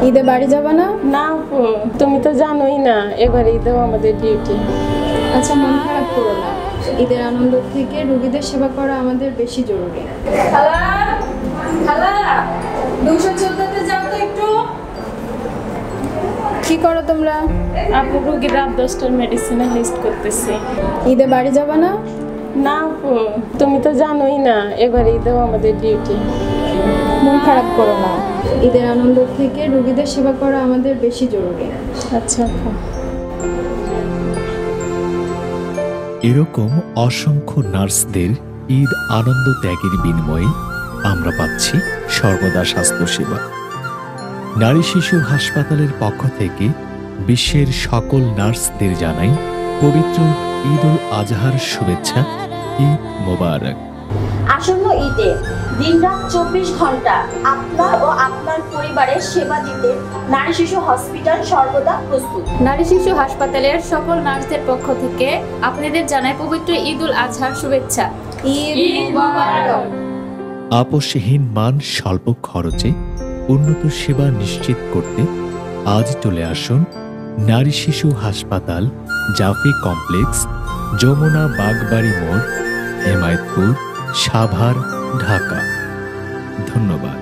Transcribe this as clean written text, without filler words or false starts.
ঈদে বাড়ি যাবা না? না আপু, তুমি তো জানোই না এবার ঈদেও আমাদের ডিউটি। আচ্ছা, মন খারাপ করো না। ঈদের আনন্দ থেকে রোগীদের সেবা করা আমাদের বেশি জরুরি। খালা, খালা, 214তে যাও তো একটু। কি করো তোমরা? আপু, রোগীর রাত 10টার মেডিসিনের লিস্ট করতেছি। ঈদে বাড়ি যাবা না? না আপু, তুমি তো জানোই না এবার ঈদেও আমাদের ডিউটি। মন খারাপ করো না। ঈদের আনন্দ থেকে রোগীদের সেবা করা আমাদের বেশি জরুরি। আচ্ছা আপু। এরকম অসংখ্য নার্সদের ঈদ আনন্দ ত্যাগের বিনিময়ে আমরা পাচ্ছি সর্বদা স্বাস্থ্যসেবা। নারী শিশু হাসপাতালের পক্ষ থেকে বিশ্বের সকল নার্সদের জানাই পবিত্র ঈদ উল আজহার শুভেচ্ছা। ঈদ মোবারক। আসন্ন ঈদে দিনরাত 24 ঘন্টা আপনার ও আপনার পরিবারের সেবা দিতে নারী শিশু হসপিটাল সর্বদা প্রস্তুত। নারী শিশু হাসপাতালের সকল নার্সদের পক্ষ থেকে আপনাদের জানাই পবিত্র ঈদ উল আজহার শুভেচ্ছা। ঈদ মোবারক। আপোষহীন মান স্বল্প খরচে উন্নত সেবা নিশ্চিত করতে আজ চলে আসুন নারী শিশু হাসপাতাল, জাফি কমপ্লেক্স, যমুনা বাগবাড়ি মোড়, হেমায়েতপুর, সাভার, ঢাকা। ধন্যবাদ।